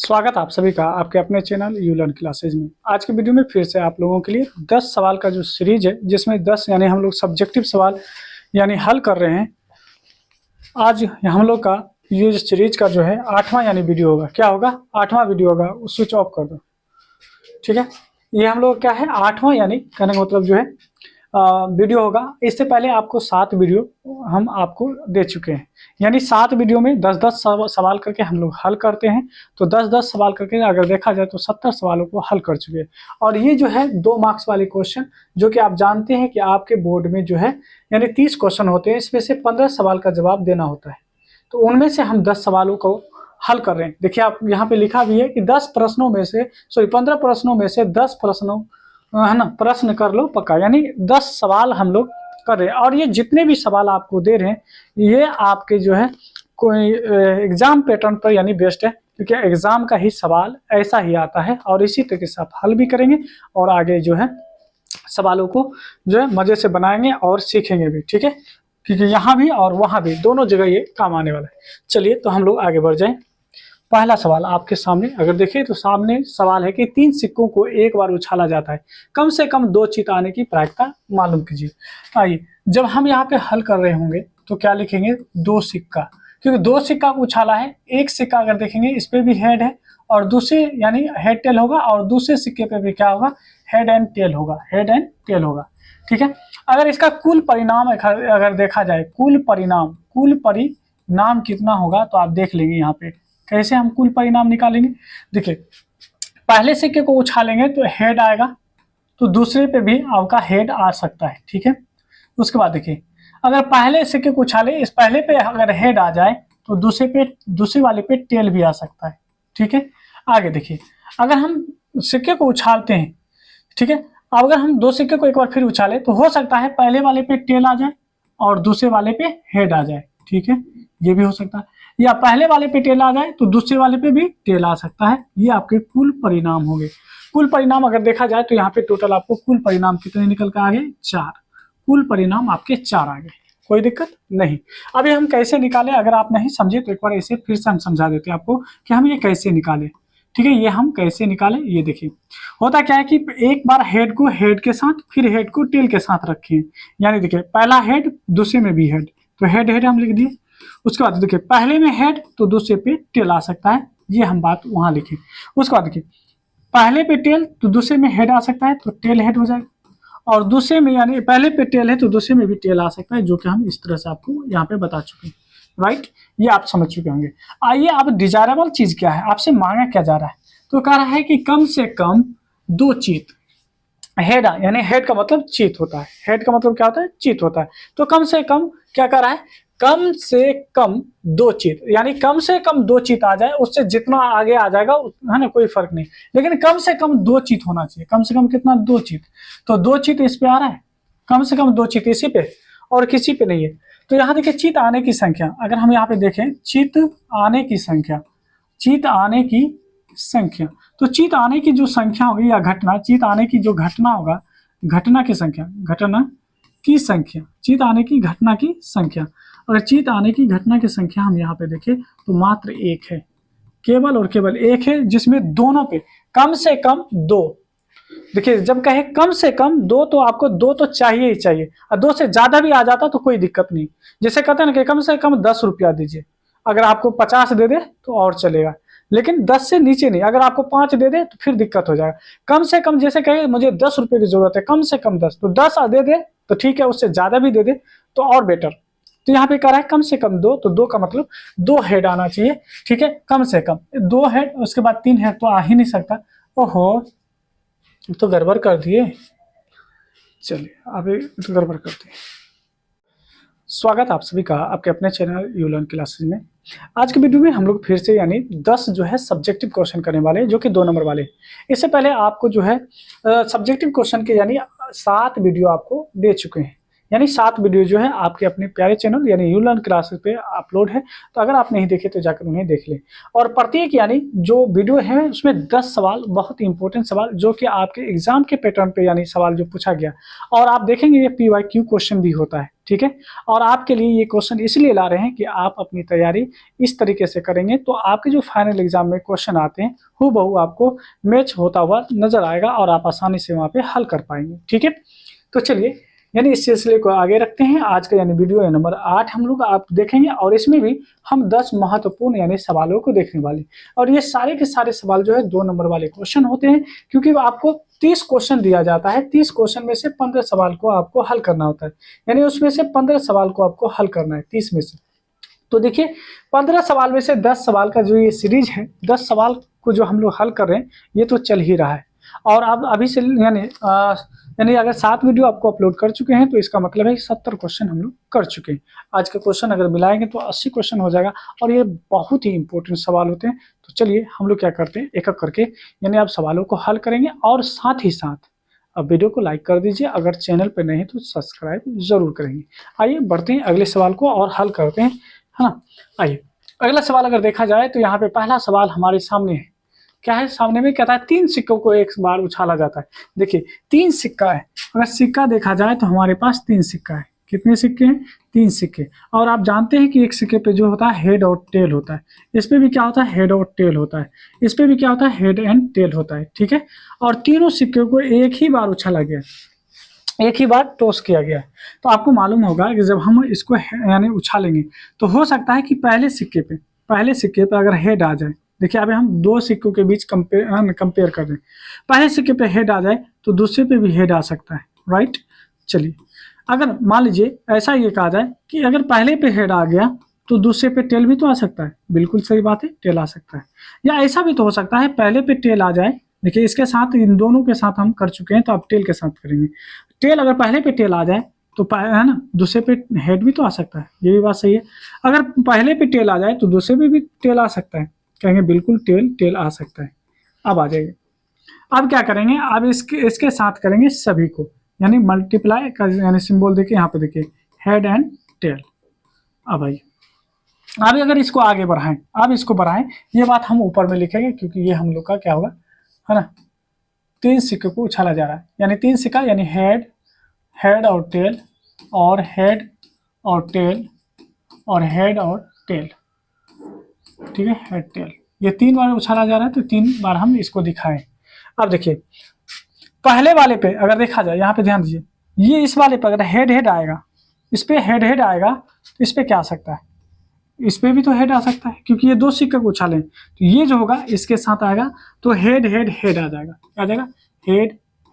स्वागत आप सभी का आपके अपने चैनल यू लर्न क्लासेज में। आज की वीडियो में फिर से आप लोगों के लिए 10 सवाल का जो सीरीज है, जिसमें 10 यानी हम लोग सब्जेक्टिव सवाल यानी हल कर रहे हैं। आज हम लोग का ये सीरीज का जो है 8वां यानी वीडियो होगा। क्या होगा? 8वां वीडियो होगा। स्विच ऑफ कर दो, ठीक है। ये हम लोग क्या है 8वां यानी कहने का मतलब जो है वीडियो होगा। इससे पहले आपको 7 वीडियो हम आपको दे चुके हैं, यानी 7 वीडियो में 10-10 सवाल करके हम लोग हल करते हैं। तो 10-10 सवाल करके अगर देखा जाए तो 70 सवालों को हल कर चुके हैं। और ये जो है 2 मार्क्स वाले क्वेश्चन, जो कि आप जानते हैं कि आपके बोर्ड में जो है यानी 30 क्वेश्चन होते हैं, इसमें से 15 सवाल का जवाब देना होता है। तो उनमें से हम 10 सवालों को हल कर रहे हैं। देखिए आप यहाँ पे लिखा भी है कि 10 प्रश्नों में से 15 प्रश्नों में से 10 प्रश्नों है ना, प्रश्न कर लो पक्का, यानी 10 सवाल हम लोग कर रहे हैं। और ये जितने भी सवाल आपको दे रहे हैं ये आपके जो है कोई एग्जाम पैटर्न पर यानी बेस्ड है, क्योंकि एग्जाम का ही सवाल ऐसा ही आता है और इसी तरीके से आप हल भी करेंगे और आगे जो है सवालों को जो है मजे से बनाएंगे और सीखेंगे भी, ठीक है। क्योंकि यहाँ भी और वहाँ भी दोनों जगह ये काम आने वाला है। चलिए तो हम लोग आगे बढ़ जाएं। पहला सवाल आपके सामने अगर देखें तो सामने सवाल है कि 3 सिक्कों को एक बार उछाला जाता है, कम से कम 2 चित आने की प्रायिकता मालूम कीजिए। आइए, जब हम यहाँ पे हल कर रहे होंगे तो क्या लिखेंगे? 2 सिक्का, क्योंकि 2 सिक्का को उछाला है। एक सिक्का अगर देखेंगे इस पे भी हेड है और दूसरे यानी हेड टेल होगा, और दूसरे सिक्के पे भी क्या होगा? हेड एंड टेल होगा, हेड एंड टेल होगा, ठीक है। अगर इसका कुल परिणाम अगर देखा जाए, कुल परिणाम कितना होगा तो आप देख लेंगे। यहाँ पे कैसे हम कुल परिणाम निकालेंगे? देखिए, पहले सिक्के को उछालेंगे तो हेड आएगा, तो दूसरे पे भी आपका हेड आ सकता है, ठीक है। उसके बाद देखिए, अगर पहले सिक्के को उछाले, इस पहले पे अगर हेड आ जाए तो दूसरे वाले पे टेल भी आ सकता है, ठीक है। आगे देखिए, अगर हम सिक्के को उछालते हैं, ठीक है, अब अगर हम 2 सिक्के को एक बार फिर उछाले तो हो सकता है पहले वाले पे टेल आ जाए और दूसरे वाले पे हेड आ जाए, ठीक है, ये भी हो सकता है। या पहले वाले पे टेल आ जाए तो दूसरे वाले पे भी टेल आ सकता है। ये आपके कुल परिणाम हो गए। कुल परिणाम अगर देखा जाए तो यहाँ पे टोटल आपको कुल परिणाम कितने निकल कर आ गए? 4। कुल परिणाम आपके 4 आ गए, कोई दिक्कत नहीं। अभी हम कैसे निकाले, अगर आप नहीं समझे तो एक बार ऐसे फिर से हम समझा देते हैं आपको कि हम ये कैसे निकाले, ठीक है। ये हम कैसे निकाले, ये देखिए, होता क्या है कि एक बार हेड को हेड के साथ, फिर हेड को टेल के साथ रखें। यानी देखिए, पहला हेड, दूसरे में भी हेड, तो हेड हेड हम लिख दिए। उसके बाद देखिए, पहले में हेड तो दूसरे पे टेल आ सकता है, ये हम बात वहां लिखे। उसके बाद देखिए, पहले पे टेल तो दूसरे में हेड आ सकता है, तो टेल हेड हो जाएगा। और दूसरे में यानी पहले पे टेल है तो दूसरे में भी टेल आ सकता है, जो कि हम इस तरह से आपको यहाँ पे बता चुके हैं, राइट। ये आप समझ चुके होंगे। आइए, अब डिजायरेबल चीज क्या है, आपसे मांगा क्या जा रहा है? तो कह रहा है कि कम से कम 2 चित, हेड यानी हेड का मतलब चित होता है, हेड का मतलब क्या होता है? चित होता है। तो कम से कम क्या कर रहा है? कम से कम 2 चित, यानी कम से कम 2 चित आ जाए, उससे जितना आगे आ जाएगा है ना, कोई फर्क नहीं, लेकिन कम से कम 2 चित होना चाहिए। कम से कम कितना? 2 चित। तो 2 चित इस पे आ रहा है, कम से कम 2 चित इसी पे और किसी पे नहीं है। तो यहाँ देखिए, चित आने की संख्या अगर हम यहाँ पे देखें, चित आने की संख्या, चित आने की संख्या, तो चित आने की जो संख्या होगी या घटना, चित आने की जो घटना होगा, घटना की संख्या, घटना की संख्या, चित आने की घटना की संख्या। अगर चित आने की घटना की संख्या हम यहाँ पे देखें तो मात्र 1 है, केवल और केवल 1 है, जिसमें दोनों पे कम से कम 2। देखिए, जब कहे कम से कम 2 तो आपको 2 तो चाहिए ही चाहिए, और 2 से ज्यादा भी आ जाता तो कोई दिक्कत नहीं। जैसे कहते हैं ना कि कम से कम 10 रुपया दीजिए, अगर आपको 50 दे दे तो और चलेगा, लेकिन 10 से नीचे नहीं। अगर आपको 5 दे दे तो फिर दिक्कत हो जाएगा। कम से कम जैसे कहे मुझे 10 रुपये की जरूरत है, कम से कम 10, तो 10 दे दे तो ठीक है, उससे ज्यादा भी दे दे तो और बेटर। तो यहाँ पे कह रहा है कम से कम 2, तो 2 का मतलब 2 हेड आना चाहिए, ठीक है। कम से कम 2 हेड, उसके बाद 3 हेड तो आ ही नहीं सकता। ओहो, तो गड़बड़ कर दिए। चलिए अभी तो गड़बड़ करते हैं। स्वागत आप सभी का आपके अपने चैनल यू लर्न क्लासेज में। आज के वीडियो में हम लोग फिर से यानी 10 जो है सब्जेक्टिव क्वेश्चन करने वाले हैं, जो कि 2 नंबर वाले। इससे पहले आपको जो है सब्जेक्टिव क्वेश्चन के यानी 7 वीडियो आपको दे चुके हैं, यानी 7 वीडियो जो है आपके अपने प्यारे चैनल यानी यू लर्न क्लासेस पे अपलोड है। तो अगर आप नहीं देखे तो जाकर उन्हें देख लें। और प्रत्येक यानी जो वीडियो है उसमें 10 सवाल, बहुत इंपॉर्टेंट सवाल जो कि आपके एग्जाम के पैटर्न पे यानी सवाल जो पूछा गया, और आप देखेंगे ये PYQ क्वेश्चन भी होता है, ठीक है। और आपके लिए ये क्वेश्चन इसलिए ला रहे हैं कि आप अपनी तैयारी इस तरीके से करेंगे तो आपके जो फाइनल एग्जाम में क्वेश्चन आते हैं हूबहू आपको मैच होता हुआ नजर आएगा और आप आसानी से वहाँ पे हल कर पाएंगे, ठीक है। तो चलिए यानी इस सिलसिले को आगे रखते हैं। आज का यानी वीडियो नंबर 8 हम लोग आप देखेंगे और इसमें भी हम 10 महत्वपूर्ण यानी सवालों को देखने वाले। और ये सारे के सारे सवाल जो है 2 नंबर वाले क्वेश्चन होते हैं, क्योंकि आपको 30 क्वेश्चन दिया जाता है। 30 क्वेश्चन में से 15 सवाल को आपको हल करना होता है, यानी उसमें से 15 सवाल को आपको हल करना है 30 में से। तो देखिए 15 सवाल में से 10 सवाल का जो ये सीरीज है, 10 सवाल को जो हम लोग हल कर रहे हैं ये तो चल ही रहा है। और आप अभी से यानी अगर 7 वीडियो आपको अपलोड कर चुके हैं तो इसका मतलब है 70 क्वेश्चन हम लोग कर चुके हैं। आज के क्वेश्चन अगर मिलाएंगे तो 80 क्वेश्चन हो जाएगा और ये बहुत ही इंपॉर्टेंट सवाल होते हैं। तो चलिए हम लोग क्या करते हैं, एक एक करके यानी आप सवालों को हल करेंगे और साथ ही साथ अब वीडियो को लाइक कर दीजिए। अगर चैनल पर नहीं तो सब्सक्राइब जरूर करेंगे। आइए बढ़ते हैं अगले सवाल को और हल करते हैं, है ना। आइए अगला सवाल अगर देखा जाए तो यहाँ पे पहला सवाल हमारे सामने है। क्या है सामने में, कहता है 3 सिक्कों को एक बार उछाला जाता है। देखिए 3 सिक्का है, अगर सिक्का देखा जाए तो हमारे पास 3 सिक्का है। कितने सिक्के हैं, 3 सिक्के। और आप जानते हैं कि एक सिक्के पे जो होता है हेड और टेल होता है, इस पे भी क्या होता है, हेड और टेल होता है, इस पे भी क्या होता है, हेड एंड टेल होता है, ठीक है। और तीनों सिक्के को एक ही बार उछाला गया, एक ही बार टॉस किया गया है। तो आपको मालूम होगा कि जब हम इसको यानी उछालेंगे तो हो सकता है कि पहले सिक्के पे अगर हेड आ जाए, देखिए अभी हम 2 सिक्कों के बीच कंपेयर कर रहे हैं, पहले सिक्के पे हेड आ जाए तो दूसरे पे भी हेड आ सकता है, राइट। चलिए अगर मान लीजिए ऐसा ये कहा जाए कि अगर पहले पे हेड आ गया तो दूसरे पे टेल भी तो आ सकता है, बिल्कुल सही बात है, टेल आ सकता है। या ऐसा भी तो हो सकता है पहले पे टेल आ जाए, देखिए इसके साथ इन दोनों के साथ हम कर चुके हैं तो अब टेल के साथ करेंगे। टेल अगर पहले पे टेल आ जाए तो है ना, दूसरे पे हेड भी तो आ सकता है, ये भी बात सही है। अगर पहले पे टेल आ जाए तो दूसरे पे भी टेल आ सकता है, कहेंगे बिल्कुल टेल आ सकता है। अब आ जाइए, अब क्या करेंगे, अब इसके साथ करेंगे सभी को, यानी मल्टीप्लाई का यानी सिंबल देखिए यहाँ पे, देखिए हेड एंड टेल। अब आइए अब अगर इसको आगे बढ़ाएं, अब इसको बढ़ाएं, ये बात हम ऊपर में लिखेंगे क्योंकि ये हम लोग का क्या होगा, है ना, 3 सिक्के को उछाला जा रहा है, यानी 3 सिक्का यानी हेड और टेल और हेड और टेल और हेड और टेल, ठीक है, हेड टेल, ये 3 बार उछाला जा रहा है तो 3 बार हम इसको दिखाएं। अब देखिए पहले वाले पे अगर देखा जाए, यहाँ पे ध्यान दीजिए, ये इस वाले पे अगर हेड आएगा, इस पे हेड आएगा तो इस पे क्या आ सकता है, इस पे भी तो हेड आ सकता है, क्योंकि ये 2 सिक्के को उछालें तो ये जो होगा इसके साथ आएगा तो हेड आ जाएगा, क्या आ जाएगा,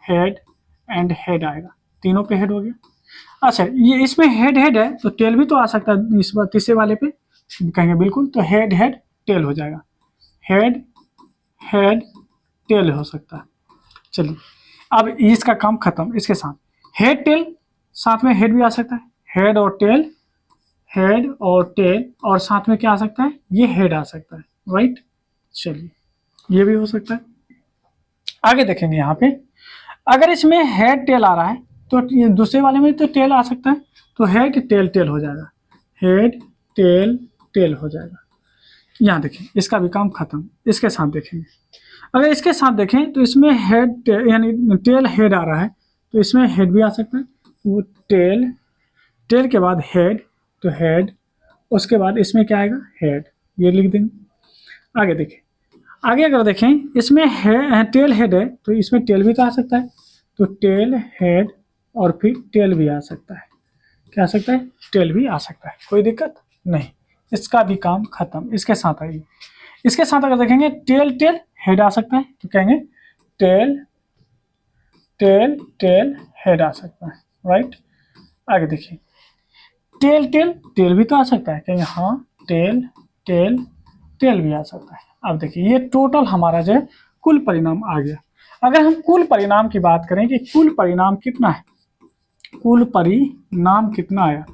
हेड एंड हेड आएगा, तीनों पे हेड हो गया। अच्छा ये इसमें हेड है तो टेल भी तो आ सकता है, इस बार तीसरे वाले पे कहेंगे बिल्कुल, तो हेड टेल हो जाएगा, हेड टेल हो सकता है। चलिए अब इसका काम खत्म, इसके साथ हेड टेल, साथ में हेड भी आ सकता है, हेड और टेल और साथ में क्या आ सकता है, ये हेड आ सकता है, राइट। चलिए ये भी हो सकता है। आगे देखेंगे यहाँ पे, अगर इसमें हेड टेल आ रहा है तो ये दूसरे वाले में तो टेल आ सकता है, तो हेड टेल हो जाएगा, हेड टेल हो जाएगा। यहाँ देखें इसका भी काम खत्म। इसके साथ देखेंगे, अगर इसके साथ देखें तो इसमें हेड यानी टेल हेड आ रहा है तो इसमें हेड भी आ सकता है, वो टेल के बाद हेड तो हेड, उसके बाद इसमें क्या आएगा, हेड, ये लिख देंगे। आगे देखें, आगे अगर देखें इसमें टेल हेड है तो इसमें टेल भी तो आ सकता है, तो टेल हेड और फिर टेल भी आ सकता है, क्या आ सकता है, टेल भी आ सकता है, कोई दिक्कत नहीं, इसका भी काम खत्म। इसके साथ आइए, इसके साथ अगर देखेंगे टेल हेड आ सकता है तो कहेंगे टेल हेड आ सकता है, राइट। आगे देखिए टेल भी तो आ सकता है, कहेंगे हाँ टेल भी आ सकता है। अब देखिए ये टोटल हमारा जो है कुल परिणाम आ गया। अगर हम कुल परिणाम की बात करें कि कुल परिणाम कितना है, कुल परिणाम कितना आया,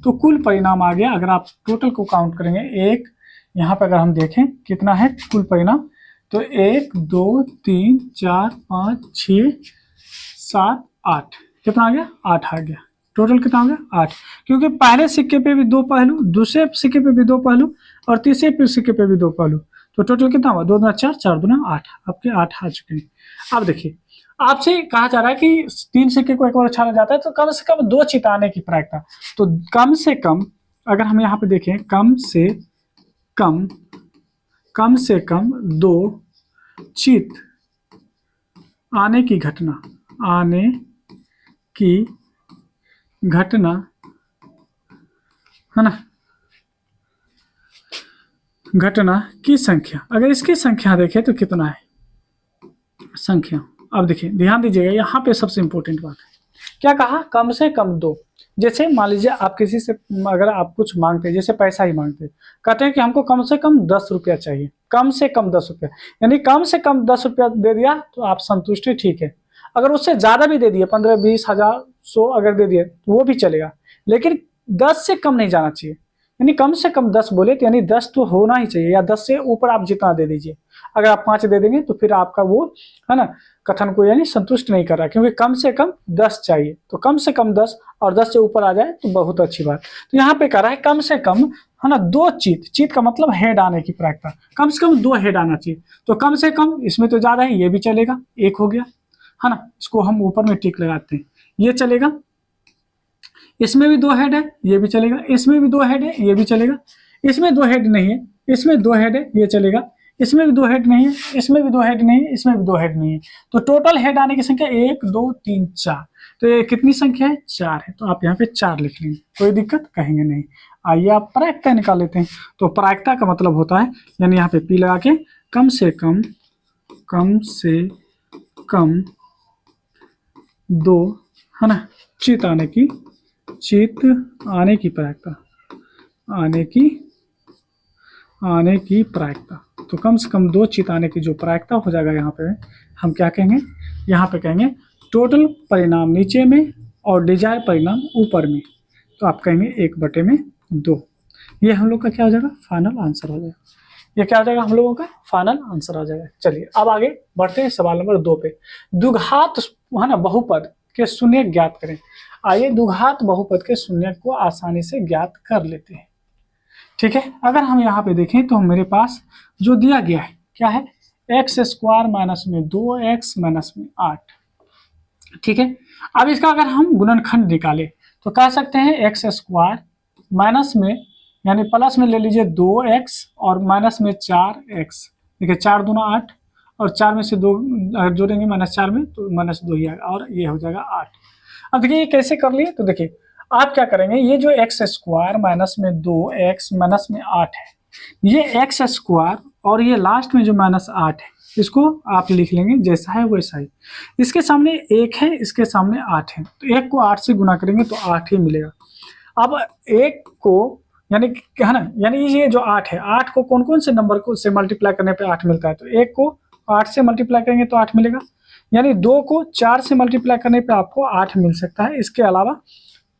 तो कुल परिणाम आ गया, अगर आप टोटल को काउंट करेंगे, एक यहाँ पे अगर हम देखें कितना है कुल परिणाम, तो 1 2 3 4 5 6 7 8, कितना आ गया, 8 आ गया, टोटल कितना हो गया 8, क्योंकि पहले सिक्के पे भी 2 पहलू, दूसरे सिक्के पे भी 2 पहलू और तीसरे सिक्के पे भी 2 पहलू, तो टोटल कितना हुआ 2 दूना 4, 4 दूना 8, आपके 8 आ चुके हैं। अब देखिए आपसे कहा जा रहा है कि 3 सिक्के को एक बार उछाला जाता है तो कम से कम 2 चित आने की प्रायिकता, तो कम से कम अगर हम यहाँ पे देखें कम से कम 2 चित आने की घटना है ना, घटना की संख्या, अगर इसकी संख्या देखें तो कितना है संख्या। अब देखिए ध्यान दीजिएगा यहाँ पे सबसे इंपॉर्टेंट बात है, क्या कहा कम से कम 2। जैसे मान लीजिए आप किसी से अगर आप कुछ मांगते हैं, जैसे पैसा ही मांगते हैं, कहते हैं कि हमको कम से कम 10 रुपया चाहिए, कम से कम 10 रुपया, यानी कम से कम 10 रुपया दे दिया तो आप संतुष्ट है, ठीक है। अगर उससे ज़्यादा भी दे दिए 15, 20, 1000, 100 अगर दे दिए तो वो भी चलेगा, लेकिन 10 से कम नहीं जाना चाहिए, यानी कम से कम 10 बोले तो यानी 10 तो होना ही चाहिए, या 10 से ऊपर आप जितना दे दीजिए। अगर आप 5 दे देंगे तो फिर आपका वो है ना कथन को यानी संतुष्ट नहीं कर रहा, क्योंकि कम से कम 10 चाहिए, तो कम से कम 10 और 10 से ऊपर आ जाए तो बहुत अच्छी बात। तो यहाँ पे कह रहा है कम से कम है ना 2 चित का मतलब हेड आने की प्रायिकता, कम से कम 2 हेड आना चाहिए। तो कम से कम इसमें तो ज्यादा है, ये भी चलेगा, 1 हो गया है ना, इसको हम ऊपर में टिक लगाते हैं, ये चलेगा। इसमें भी 2 हेड है, ये भी चलेगा, इसमें भी 2 हेड है, ये भी चलेगा, इसमें 2 हेड नहीं है, इसमें 2 हेड है, ये चलेगा, इसमें भी 2 हेड नहीं है, इसमें भी 2 हेड नहीं है, इसमें भी 2 हेड नहीं है। तो टोटल हेड आने की संख्या 1, 2, 3, 4, तो ये कितनी संख्या है 4 है, तो आप यहाँ पे 4 लिख लेंगे, कोई दिक्कत कहेंगे नहीं। आइए आप प्रायिकता निकाल लेते हैं। तो प्रायिकता का मतलब होता है यानी यहाँ पे पी लगा के कम से कम 2 है ना चित आने की प्रायिकता, आने की प्रायिकता। तो कम से कम 2 चित आने की जो प्रायिकता हो जाएगा, यहाँ पे हम क्या कहेंगे, यहाँ पे कहेंगे टोटल परिणाम नीचे में और डिजायर परिणाम ऊपर में, तो आप कहेंगे 1/2। ये हम लोग का क्या हो जाएगा फाइनल आंसर हो जाएगा, ये क्या हो जाएगा हम लोगों का फाइनल आंसर हो जाएगा। चलिए अब आगे बढ़ते हैं सवाल नंबर 2 पे। द्विघात है ना बहुपद के शून्य ज्ञात करें। आइए द्विघात बहुपद के शून्य को आसानी से ज्ञात कर लेते हैं, ठीक है। अगर हम यहाँ पे देखें तो मेरे पास जो दिया गया है क्या है, x² - 2x - 8, ठीक है। अब इसका अगर हम गुणनखंड निकालें तो कह सकते हैं x² माइनस में यानी प्लस में ले लीजिए 2x और माइनस में 4x, देखिए 4 दूना 8 और 4 में से 2 अगर जोड़ेंगे -4 में तो -2 ही आएगा और ये हो जाएगा 8। अब देखिए ये कैसे कर लिए, तो देखिए आप क्या करेंगे, ये जो x² माइनस में 2x माइनस में 8 है, ये x² और ये लास्ट में जो -8 है इसको आप लिख लेंगे जैसा है वैसा ही। इसके सामने 1 है, इसके सामने 8 है, तो 1 को 8 से गुना करेंगे तो 8 ही मिलेगा। अब 1 को यानी है ना, यानी ये जो 8 है, 8 को कौन कौन से नंबर को से मल्टीप्लाई करने पे 8 मिलता है, तो 1 को 8 से मल्टीप्लाई करेंगे तो 8 मिलेगा, यानी 2 को 4 से मल्टीप्लाई करने पे आपको 8 मिल सकता है, इसके अलावा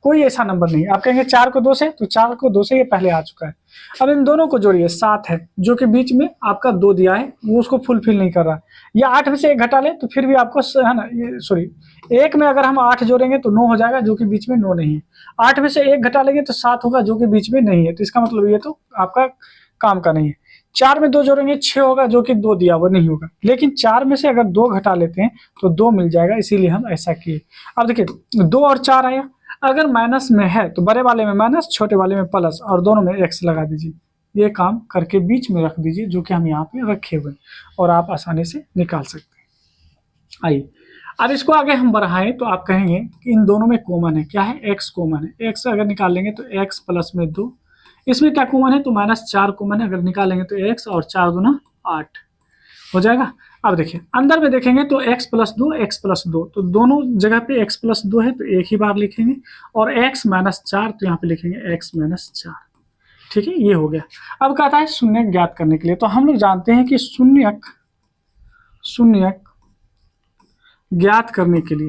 कोई ऐसा नंबर नहीं। आप कहेंगे 4 को 2 से, तो 4 को 2 से ये पहले आ चुका है। अब इन दोनों को जोड़िए, 7 है जो कि बीच में आपका 2 दिया है वो उसको फुलफिल नहीं कर रहा है, या 8 में से 1 घटा ले तो फिर भी आपको है ना, ये सॉरी 1 में अगर हम 8 जोड़ेंगे तो 9 हो जाएगा जो कि बीच में 9 नहीं है, 8 में से 1 घटा लेंगे तो 7 होगा जो कि बीच में नहीं है, तो इसका मतलब ये तो आपका काम का नहीं है। 4 में 2 जोड़ेंगे 6 होगा जो कि 2 दिया वो नहीं होगा, लेकिन 4 में से अगर 2 घटा लेते हैं तो 2 मिल जाएगा, इसीलिए हम ऐसा किए। अब देखिए 2 और 4 आया, अगर माइनस में है तो बड़े वाले में माइनस, छोटे वाले में प्लस और दोनों में x लगा दीजिए, ये काम करके बीच में रख दीजिए जो कि हम यहाँ पे रखे हुए और आप आसानी से निकाल सकते हैं। आइए अब इसको आगे हम बढ़ाएं तो आप कहेंगे कि इन दोनों में कॉमन है, क्या है x कॉमन है, x अगर निकाल लेंगे तो x प्लस में 2, इसमें क्या कॉमन है तो -4 कॉमन है, अगर निकालेंगे तो x और 4 दूना 8 हो जाएगा। अब देखिए अंदर में देखेंगे तो x + 2 तो दोनों जगह पे x + 2 है तो एक ही बार लिखेंगे, और x - 4 तो यहाँ पे लिखेंगे x - 4, ठीक है, ये हो गया। अब कहता है शून्यक ज्ञात करने के लिए, तो हम लोग जानते हैं कि शून्यक ज्ञात करने के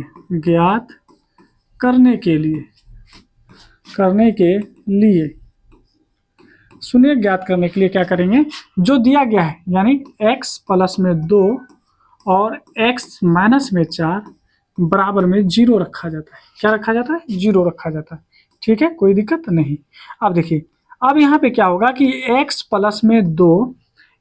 शून्यक ज्ञात करने के लिए क्या करेंगे, जो दिया गया है यानी x प्लस में 2 और x माइनस में 4 बराबर में 0 रखा जाता है। क्या रखा जाता है? 0 रखा जाता है। ठीक है, कोई दिक्कत नहीं। अब देखिए, अब यहाँ पे क्या होगा कि x प्लस में 2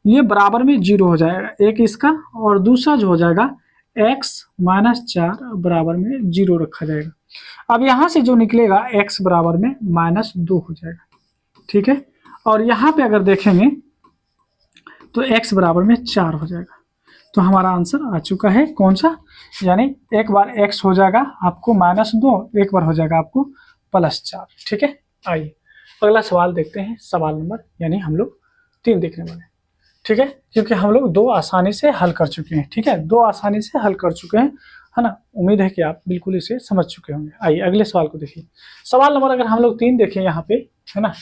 ये बराबर में 0 हो जाएगा, एक इसका, और दूसरा जो हो जाएगा x माइनस 4 बराबर में 0 रखा जाएगा। अब यहाँ से जो निकलेगा x बराबर में माइनस 2 हो जाएगा। ठीक है, और यहाँ पे अगर देखेंगे तो x बराबर में 4 हो जाएगा। तो हमारा आंसर आ चुका है कौन सा, यानी एक बार x हो जाएगा आपको -2, एक बार हो जाएगा आपको +4। ठीक है, आइए अगला सवाल देखते हैं, सवाल नंबर यानी हम लोग 3 देखने वाले हैं। ठीक है, क्योंकि हम लोग 2 आसानी से हल कर चुके हैं। ठीक है, 2 आसानी से हल कर चुके हैं, है ना। उम्मीद है कि आप बिल्कुल इसे समझ चुके होंगे। आइए अगले सवाल को देखिए। सवाल नंबर अगर हम लोग 3 देखें यहाँ पे, है ना,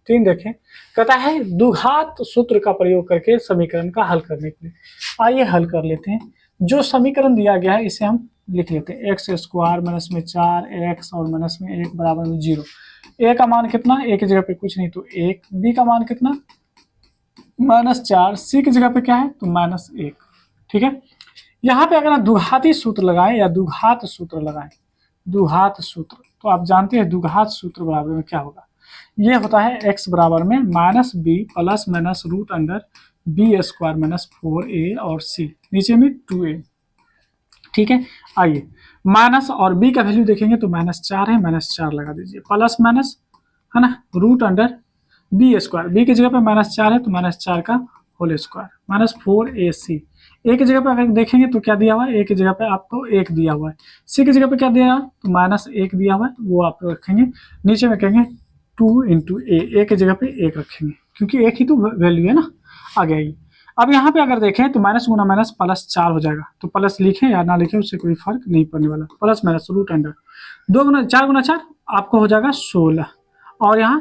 3 देखें, कहता है द्विघात सूत्र का प्रयोग करके समीकरण का हल करने के लिए। आइए हल कर लेते हैं। जो समीकरण दिया गया है इसे हम लिख लेते हैं, x² माइनस में 4x और माइनस में 1 बराबर में 0। a का मान कितना, a की जगह पे कुछ नहीं तो 1, b का मान कितना -4, c की जगह पे क्या है तो -1। ठीक है, यहाँ पे अगर आप द्विघाती सूत्र लगाएं या द्विघात सूत्र लगाएं, द्विघात सूत्र, तो आप जानते हैं द्विघात सूत्र बराबर में क्या होगा। ये होता है x बराबर में -b plus minus root under b² minus 4a और c, नीचे में 2a। ठीक है, आइए माइनस और b का वैल्यू देखेंगे तो -4 है, -4 लगा दीजिए, प्लस माइनस, है ना, रूट अंडर b², b की जगह पे -4 है तो -4 का whole square minus 4ac। a की जगह पे अगर देखेंगे तो क्या दिया हुआ है, a की जगह पे आपको 1 दिया हुआ है, c की जगह पे क्या दिया है तो -1 दिया हुआ है, वो आप रखेंगे। नीचे में कहेंगे 2 इंटू a की जगह पे 1 रखेंगे, क्योंकि एक ही तो वैल्यू है ना, आगे आइए। अब यहाँ पे अगर देखें तो माइनस गुना माइनस +4 हो जाएगा, तो प्लस लिखें या ना लिखें उससे कोई फर्क नहीं पड़ने वाला, प्लस माइनस रूट अंडर 2 गुना 4 गुना 4 आपको हो जाएगा 16, और यहाँ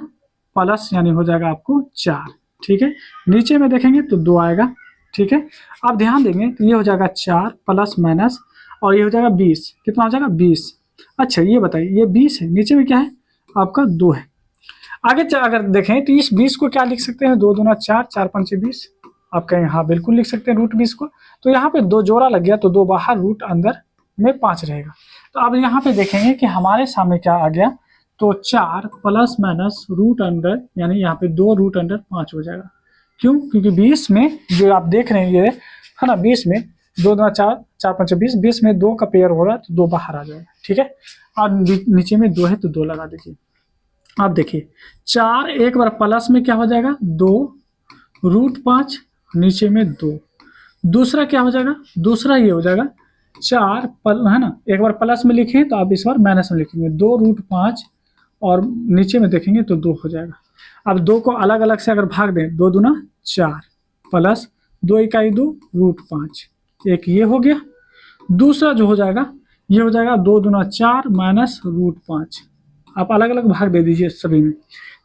प्लस यानी हो जाएगा आपको 4। ठीक है, नीचे में देखेंगे तो 2 आएगा। ठीक है, अब ध्यान देंगे तो ये हो जाएगा 4 प्लस माइनस, और ये हो जाएगा 20, कितना हो जाएगा 20। अच्छा ये बताइए, ये 20 है, नीचे में क्या है आपका 2 है। आगे अगर देखें तो इस 20 को क्या लिख सकते हैं, 2 दूना 4, 4 पंचे 20, आप कहें हाँ बिल्कुल लिख सकते हैं रूट 20 को। तो यहाँ पे 2 जोड़ा लग गया तो 2 बाहर, रूट अंदर में 5 रहेगा। तो अब यहाँ पे देखेंगे कि हमारे सामने क्या आ गया, तो 4 प्लस माइनस रूट अंडर, यानी यहाँ पे 2 रूट अंडर 5 हो जाएगा। क्यों, क्योंकि 20 में जो आप देख रहे हैं ये है ना, 20 में 2 दूना 4, 4 पंचे 20, 20 में 2 का पेयर हो रहा है तो 2 बाहर आ जाएगा। ठीक है, और नीचे में 2 है तो 2 लगा दीजिए। अब देखिए 4 एक बार प्लस में क्या हो जाएगा 2 रूट 5, नीचे में 2, दूसरा क्या हो जाएगा, दूसरा ये हो जाएगा 4 है ना, एक बार प्लस में लिखे तो आप इस बार माइनस में लिखेंगे 2 रूट 5, और नीचे में देखेंगे तो 2 हो जाएगा। अब 2 को अलग अलग से अगर भाग दें, 2 दूना 4 प्लस 2 इकाई 2 रूट 5, एक ये हो गया। दूसरा जो हो जाएगा ये हो जाएगा 2 दूना 4 माइनस रूट 5, आप अलग अलग भाग दे दीजिए सभी में,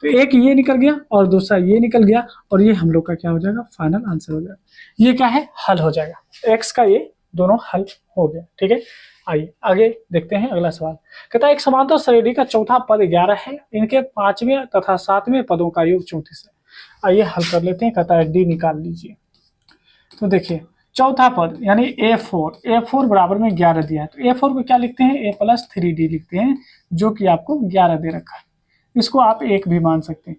तो एक ये निकल गया और दूसरा ये निकल गया, और ये हम लोग का क्या हो जाएगा, फाइनल आंसर हो जाएगा। ये क्या है, हल हो जाएगा, x का ये दोनों हल हो गया। ठीक है, आइए आगे देखते हैं अगला सवाल। कहता है एक समांतर श्रेणी का चौथा पद 11 है, इनके 5वें तथा 7वें पदों का योग 34 है। आइए हल कर लेते हैं। कहता है d निकाल लीजिए। तो देखिए चौथा पद यानी a4 बराबर में 11 दिया है, तो a4 को क्या लिखते हैं, a प्लस 3d लिखते हैं, जो कि आपको 11 दे रखा है, इसको आप 1 भी मान सकते हैं।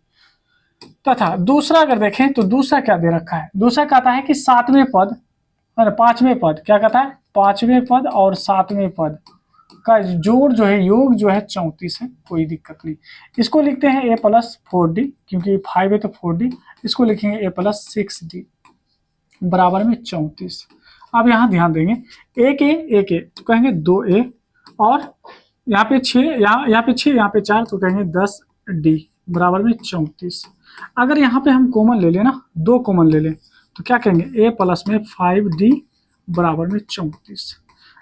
तथा दूसरा अगर देखें तो दूसरा क्या दे रखा है, दूसरा कहता है कि 7वें पद और 5वें पद, क्या कहता है 5वें पद और 7वें पद का जोड़ जो है, योग जो है 34 है, कोई दिक्कत नहीं। इसको लिखते हैं a प्लस 4d, क्योंकि 5 है तो 4d, इसको लिखेंगे a प्लस 6d बराबर में 34। अब यहाँ ध्यान देंगे एक ए तो कहेंगे 2a, और यहाँ पे 6, यहाँ पे 6, यहाँ पे 4 तो कहेंगे 10d बराबर में 34। अगर यहाँ पे हम कॉमन ले लें ना, 2 कॉमन ले लें तो क्या कहेंगे a प्लस में 5d बराबर में 34।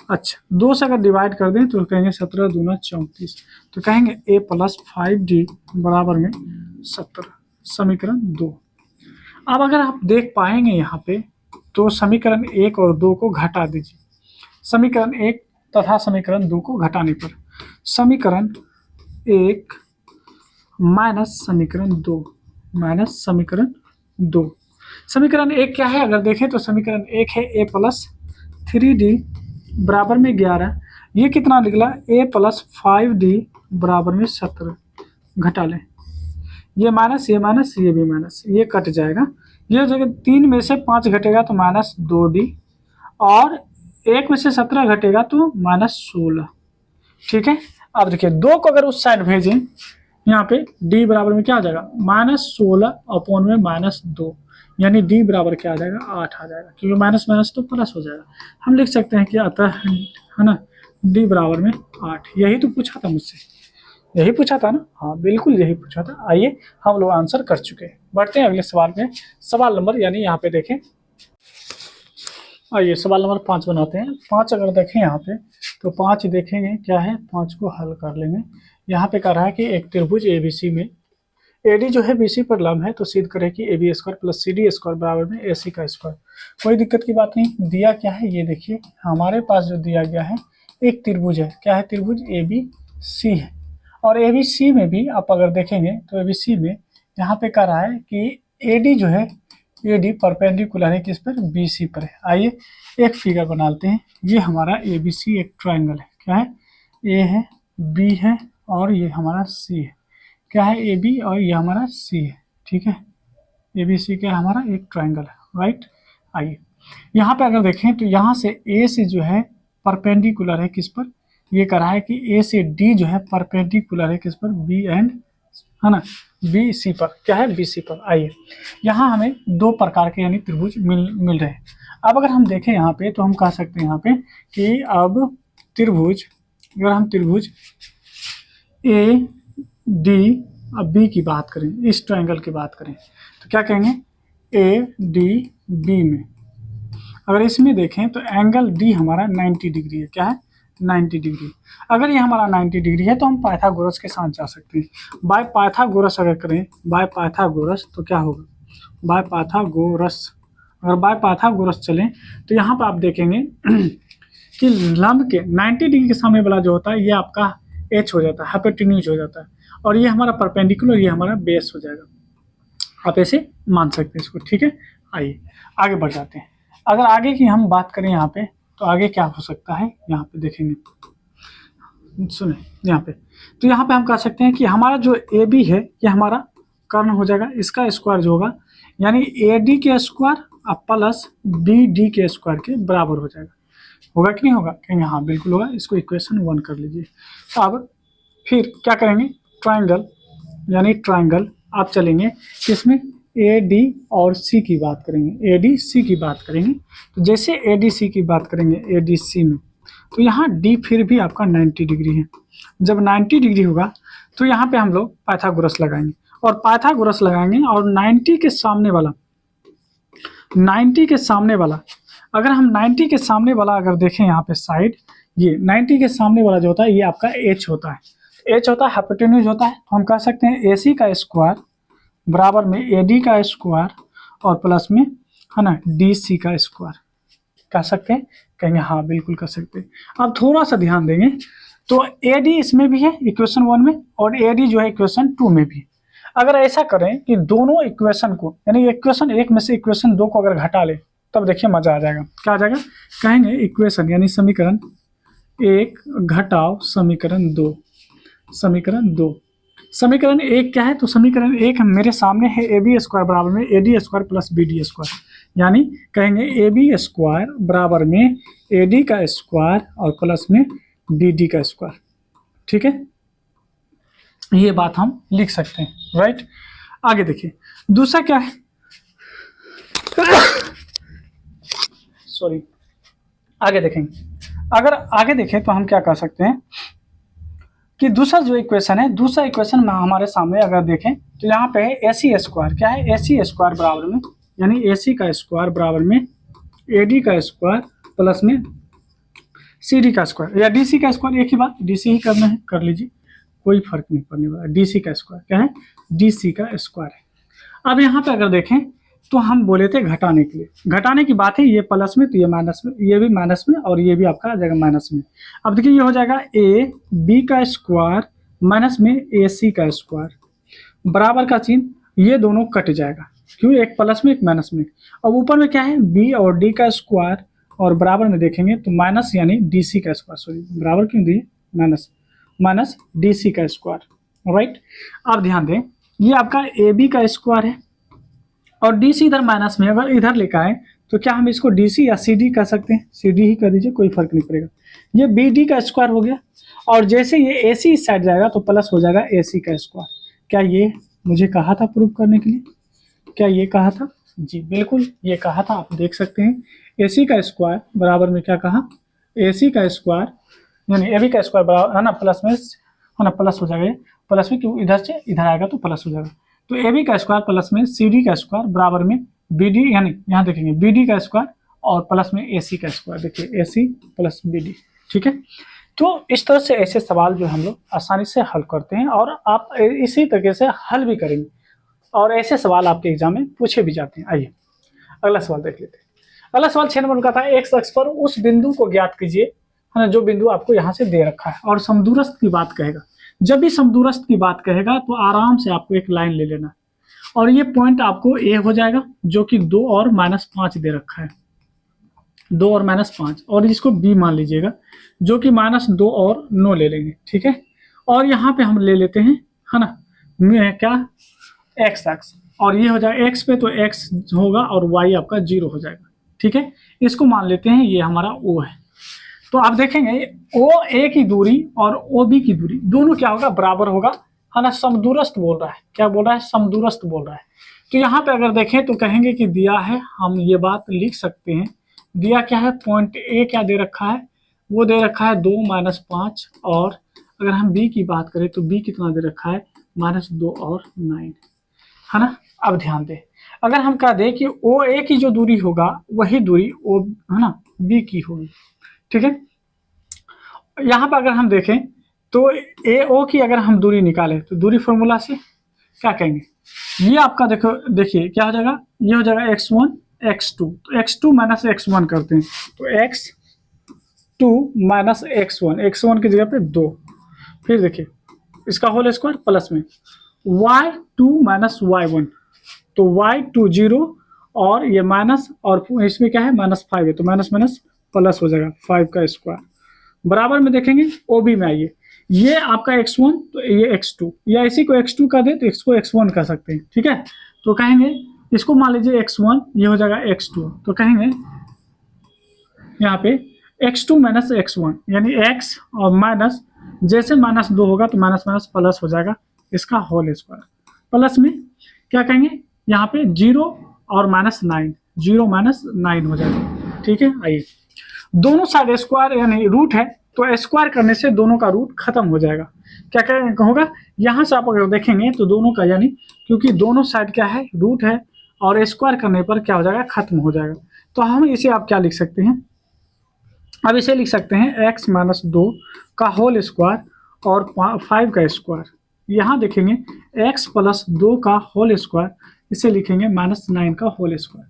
अच्छा 2 से अगर डिवाइड कर दें तो कहेंगे 17 दूना 34, तो कहेंगे a प्लस 5d बराबर में 17, समीकरण 2। अब अगर आप देख पाएंगे यहाँ पे तो समीकरण 1 और 2 को घटा दीजिए, समीकरण 1 तथा समीकरण 2 को घटाने पर समीकरण 1 माइनस समीकरण 2 माइनस समीकरण 2। समीकरण 1 क्या है, अगर देखें तो समीकरण 1 है a प्लस 3d बराबर में 11, ये कितना निकला, a प्लस 5d बराबर में 17। घटा लें, ये माइनस, ये माइनस, ये भी माइनस, ये कट जाएगा। ये जगह 3 में से 5 घटेगा तो माइनस 2d, और 1 में से 17 घटेगा तो माइनस 16। ठीक है, अब देखिए 2 को अगर उस साइड भेजें, यहाँ पे d बराबर में क्या आ जाएगा, माइनस 16 अपॉन में माइनस 2, यानी d बराबर क्या आ जाएगा, 8 आ जाएगा, क्योंकि माइनस माइनस तो प्लस हो जाएगा। हम लिख सकते हैं कि अतः, है ना, d बराबर में 8। यही तो पूछा था मुझसे, यही पूछा था ना, हाँ बिल्कुल यही पूछा था। आइए हम लोग आंसर कर चुके हैं, बढ़ते हैं अगले सवाल में। सवाल नंबर, यानी यहाँ पे देखें, आइए सवाल नंबर 5 बनाते हैं। 5 अगर देखें यहाँ पे, तो 5 देखेंगे क्या है, 5 को हल कर लेंगे। यहाँ पे कह रहा है कि एक त्रिभुज ABC में AD जो है BC पर लंब है, तो सिद्ध करें कि AB square plus CD square बराबर में AC का स्क्वायर। कोई दिक्कत की बात नहीं। दिया क्या है ये देखिए, हमारे पास जो दिया गया है एक त्रिभुज है, क्या है, त्रिभुज ABC है। और ABC में भी आप अगर देखेंगे तो ABC में यहाँ पे कह रहा है कि AD जो है, AD परपेंडिकुलर है किस पर, BC पर है। आइए एक फिगर बना लेते हैं। ये हमारा ABC एक ट्रायंगल है, क्या है, A है, B है और ये हमारा C है। क्या है, AB और ये हमारा C है। ठीक है, ABC क्या है, हमारा एक ट्रायंगल है, राइट। आइए यहाँ पे अगर देखें तो यहाँ से A से जो है परपेंडिकुलर है किस पर, ये कह रहा है कि A से D जो है परपेंडिकुलर है किस पर, B एंड, है ना, BC पर, क्या है, BC पर। आइए यहाँ हमें 2 प्रकार के यानी त्रिभुज मिल रहे हैं। अब अगर हम देखें यहाँ पे, तो हम कह सकते हैं यहाँ पे कि अब त्रिभुज, अगर हम त्रिभुज AD अब B की बात करें, इस ट्रायंगल की बात करें, तो क्या कहेंगे, ADB में अगर इसमें देखें तो एंगल D हमारा 90 डिग्री है, क्या है, 90 डिग्री। अगर ये हमारा 90 डिग्री है तो हम पाइथागोरस के साथ जा सकते हैं। बाय पाइथागोरस अगर करें, बाय पाइथागोरस, तो क्या होगा, बाय पाइथागोरस, अगर बाय पाइथागोरस चलें तो यहाँ पर आप देखेंगे कि लंब के 90 डिग्री के सामने वाला जो होता है ये आपका H हो जाता है, हाइपोटेन्यूज हो जाता है, और ये हमारा परपेंडिकुलर, ये हमारा बेस हो जाएगा। आप ऐसे मान सकते हैं इसको। ठीक है, आइए आगे बढ़ जाते हैं। अगर आगे की हम बात करें यहाँ पे, तो आगे क्या हो सकता है, यहाँ पे देखेंगे, सुने यहाँ पे, तो यहाँ पे हम कह सकते हैं कि हमारा जो AB है ये हमारा कर्ण हो जाएगा, इसका स्क्वायर जो होगा, यानी AD के स्क्वायर प्लस BD के स्क्वायर के बराबर हो जाएगा। होगा कि नहीं होगा, कहेंगे हाँ बिल्कुल होगा। इसको इक्वेशन 1 कर लीजिए। अब फिर क्या करेंगे, ट्रायंगल, यानी ट्रायंगल आप चलेंगे किसमें, AD और C की बात करेंगे, ADC की बात करेंगे। तो जैसे ADC की बात करेंगे, ADC में, तो यहाँ D फिर भी आपका 90 डिग्री है। जब 90 डिग्री होगा तो यहाँ पे हम लोग पाइथागोरस लगाएंगे, और पाइथागोरस लगाएंगे और 90 के सामने वाला, 90 के सामने वाला, अगर हम 90 के सामने वाला अगर देखें यहाँ पे साइड, ये 90 के सामने वाला जो होता है ये आपका H होता है, H होता है, हाइपोटेन्यूज होता है। तो हम कह सकते हैं AC का स्क्वायर बराबर में AD का स्क्वायर और प्लस में, है ना, DC का स्क्वायर। कह सकते हैं, कहेंगे हाँ बिल्कुल कर सकते हैं। अब थोड़ा सा ध्यान देंगे, तो AD इसमें भी है इक्वेशन 1 में, और AD जो है इक्वेशन 2 में भी। अगर ऐसा करें कि दोनों इक्वेशन को, यानी इक्वेशन 1 में से इक्वेशन 2 को अगर घटा ले, तब देखिए मजा आ जाएगा। क्या आ जाएगा, कहेंगे इक्वेशन यानी समीकरण 1 घटाओ समीकरण 2, समीकरण 2। समीकरण 1 क्या है, तो समीकरण 1 मेरे सामने है AB स्क्वायर बराबर में AD square plus BD square, यानी कहेंगे AB स्क्वायर बराबर में AD का स्क्वायर और प्लस में BD का स्क्वायर। ठीक है, ये बात हम लिख सकते हैं, राइट। आगे देखिए दूसरा क्या है, सॉरी, आगे देखेंगे। अगर आगे देखें तो हम क्या कर सकते हैं कि दूसरा जो इक्वेशन है, दूसरा इक्वेशन में हमारे सामने अगर देखें तो यहाँ पे है AC स्क्वायर, क्या है, AC स्क्वायर बराबर में, यानी AC का स्क्वायर बराबर में AD का स्क्वायर प्लस में CD का स्क्वायर, या DC का स्क्वायर, एक ही बात, DC ही करना है, कर लीजिए, कोई फर्क नहीं पड़ने वाला। DC का स्क्वायर क्या है, DC का स्क्वायर है। अब यहाँ पे अगर देखें तो हम बोले थे घटाने के लिए, घटाने की बात है, ये प्लस में तो ये माइनस में, ये भी माइनस में और ये भी आपका आ जाएगा माइनस में। अब देखिए ये हो जाएगा AB का स्क्वायर माइनस में AC का स्क्वायर, बराबर का चिन्ह, ये दोनों कट जाएगा, क्यों, एक प्लस में एक माइनस में। अब ऊपर में क्या है, B और D का स्क्वायर और बराबर में देखेंगे तो माइनस यानी डी सी का स्क्वायर, सॉरी बराबर क्यों दिए, माइनस, माइनस डी सी का स्क्वायर, राइट। अब ध्यान दें ये आपका ए बी का स्क्वायर है और डी सी इधर माइनस में, अगर इधर लेकर आए तो क्या हम इसको डी सी या सी डी कर सकते हैं, सी डी ही कर दीजिए, कोई फर्क नहीं पड़ेगा। ये बी डी का स्क्वायर हो गया और जैसे ये ए सी इस साइड जाएगा तो प्लस हो जाएगा ए सी का स्क्वायर। क्या ये मुझे कहा था प्रूव करने के लिए, क्या ये कहा था, जी बिल्कुल ये कहा था। आप देख सकते हैं ए सी का स्क्वायर बराबर में क्या कहा, ए सी का स्क्वायर यानी ए बी का स्क्वायर बराबर है ना, प्लस में है ना, प्लस हो जाएगा, प्लस में क्यों इधर से इधर आएगा तो प्लस हो जाएगा। तो ए बी का स्क्वायर प्लस में सी डी का स्क्वायर बराबर में बी डी, यानी यहाँ देखेंगे बी डी का स्क्वायर और प्लस में ए सी का स्क्वायर, देखिए ए सी प्लस बी डी, ठीक है। तो इस तरह से ऐसे सवाल जो हम लोग आसानी से हल करते हैं और आप इसी तरीके से हल भी करेंगे और ऐसे सवाल आपके एग्जाम में पूछे भी जाते हैं। आइए अगला सवाल देख लेते हैं। अगला सवाल 6 नंबर का था, एक्स अक्ष पर उस बिंदु को ज्ञात कीजिए, है ना, जो बिंदु आपको यहाँ से दे रखा है और समदूरस्थ की बात कहेगा। जब भी समदूरस्थ की बात कहेगा तो आराम से आपको एक लाइन ले लेना और ये पॉइंट आपको ए हो जाएगा जो कि 2 और -5 दे रखा है, 2 और -5, और इसको बी मान लीजिएगा जो कि -2 और 9 ले लेंगे, ठीक है। और यहाँ पे हम ले लेते हैं, है ना, क्या एक्स अक्ष, और ये हो जाएगा एक्स पे तो एक्स होगा और वाई आपका 0 हो जाएगा, ठीक है। इसको मान लेते हैं ये हमारा ओ है। तो आप देखेंगे ओ ए की दूरी और ओ बी की दूरी दोनों क्या होगा, बराबर होगा, है ना, समदूरस्थ बोल रहा है, क्या बोल रहा है, समदूरस्थ बोल रहा है। तो यहाँ पे अगर देखें तो कहेंगे कि दिया है, हम ये बात लिख सकते हैं, दिया क्या है, पॉइंट ए क्या दे रखा है, वो दे रखा है 2 -5, और अगर हम बी की बात करें तो बी कितना दे रखा है, -2 और 9, है ना। अब ध्यान दें, अगर हम कह दें कि ओ ए की जो दूरी होगा वही दूरी ओ, है ना, बी की होगी, ठीक है। यहाँ पर अगर हम देखें तो ए ओ की अगर हम दूरी निकालें तो दूरी फॉर्मूला से क्या कहेंगे, ये आपका देखो, देखिए क्या हो जाएगा, ये हो जाएगा x1 x2, तो x2 - x1 करते हैं तो x2 - x1, x1 की जगह पे 2, फिर देखिए इसका होल स्क्वायर प्लस में y2 - y1, तो y2 0 और ये माइनस, और इसमें क्या है -5 है तो माइनस माइनस प्लस हो जाएगा 5 का स्क्वायर। बराबर में देखेंगे ओ बी में आइए, ये आपका x1 तो ये x2, या इसी को x2 का दे तो इसको x1 कर सकते हैं, ठीक है। तो कहेंगे इसको मान लीजिए x1, ये हो जाएगा x2, तो कहेंगे यहाँ पे x2 - x1 यानी x और माइनस, जैसे -2 होगा तो माइनस माइनस प्लस हो जाएगा इसका होल स्क्वायर, प्लस में क्या कहेंगे यहाँ पे 0 और -9, 0 - 9 हो जाएगा, ठीक है। आइए दोनों साइड स्क्वायर यानी रूट है तो स्क्वायर करने से दोनों का रूट खत्म हो जाएगा, क्या क्या होगा, यहाँ से आप अगर देखेंगे तो दोनों का, यानी क्योंकि दोनों साइड क्या है, रूट है और स्क्वायर करने पर क्या हो जाएगा, खत्म हो जाएगा। तो हम इसे आप क्या लिख सकते हैं, अब इसे लिख सकते हैं x - 2 का होल स्क्वायर और 5 का स्क्वायर, यहाँ देखेंगे x + 2 का होल स्क्वायर, इसे लिखेंगे -9 का होल स्क्वायर,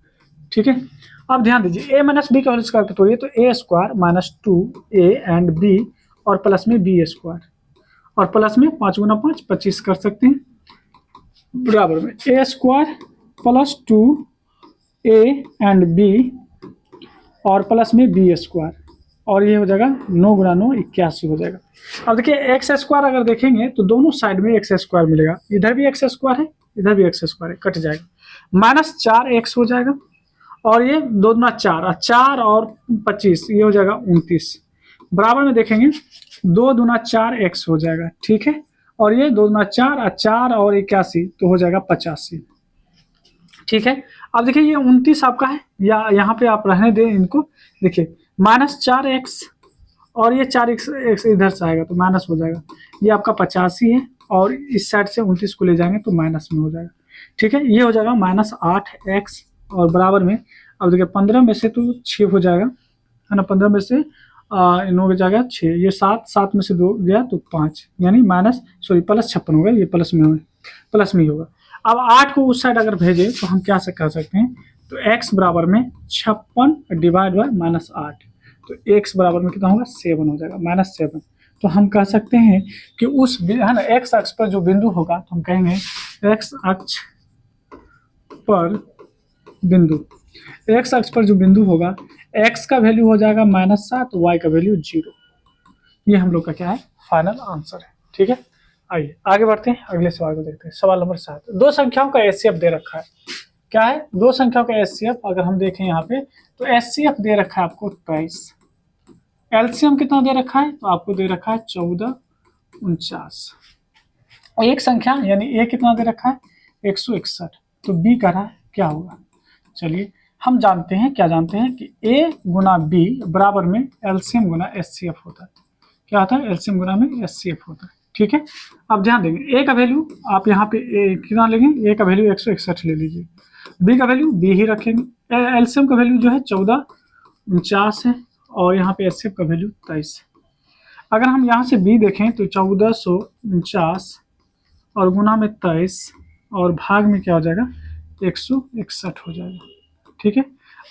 ठीक है। अब ध्यान दीजिए a - b का होल स्क्वायर तो ये तो a² - 2a एंड b और प्लस में b² और प्लस में 5 × 5 25 कर सकते हैं, बराबर में a² + 2a एंड b और प्लस में b² और ये हो जाएगा 9 × 9 81 हो जाएगा। अब देखिए x² अगर देखेंगे तो दोनों साइड में x² मिलेगा, इधर भी x² है इधर भी x² है, कट जाएगा, -4x हो जाएगा और ये 2 × 4, 4 और 25 ये हो जाएगा 29, बराबर में देखेंगे 2 × 4x हो जाएगा, ठीक है। और ये 2 × 4, 4 और 81 तो हो जाएगा 85, ठीक है। अब देखिए ये 29 आपका है, या यहाँ पे आप रहने दें इनको, देखिए -4x और ये 4x इधर से आएगा तो माइनस हो जाएगा, ये आपका 85 है और इस साइड से 29 को ले जाएंगे तो माइनस में हो जाएगा, ठीक है। ये हो जाएगा -8x और बराबर में, अब देखिए 15 में से तो 6 हो जाएगा, है ना, 15 में से इन हो जाएगा 6, ये 7 में से 2 गया तो 5, यानी +56 होगा, ये प्लस में ही होगा। अब 8 को उस साइड अगर भेजे तो हम क्या से कर सकते हैं, तो x बराबर में 56 डिवाइड बाय -8, तो x बराबर में कितना होगा, 7 हो जाएगा, -7। तो हम कह सकते हैं कि उस, है ना, x अक्ष पर जो बिंदु होगा तो हम कहेंगे x अक्ष पर बिंदु, x अक्ष पर जो बिंदु होगा x का वैल्यू हो जाएगा -7, y का वैल्यू 0। ये हम लोग का क्या है, फाइनल आंसर है। ठीक है, आइए आगे बढ़ते हैं, अगले सवाल को देखते हैं। सवाल नंबर 7, दो संख्याओं का एचसीएफ दे रखा है। क्या है, दो संख्याओं का एचसीएफ अगर हम देखें यहाँ पे, तो एचसीएफ दे रखा है आपको 23। एलसीएम कितना दे रखा है, तो आपको दे रखा है 14, 49। एक संख्या यानी ए कितना दे रखा है, 161। तो बी का रहा है क्या होगा। चलिए हम जानते हैं, क्या जानते हैं कि ए गुना बी बराबर में एलसीएम गुना एचसीएफ होता है। क्या होता है, एलसीएम गुना में एचसीएफ होता है। ठीक है, अब ध्यान देंगे, ए का वैल्यू आप यहाँ पे कितना लेंगे, ए का वैल्यू 161 ले लीजिए, बी का वैल्यू बी ही रखेंगे। एलसीएम का वैल्यू जो है 14, 49 है, और यहाँ पे एचसीएफ का वैल्यू 23 है। अगर हम यहाँ से बी देखें तो 1449 और गुना में 23 और भाग में क्या हो जाएगा, 161 हो जाएगा। ठीक है,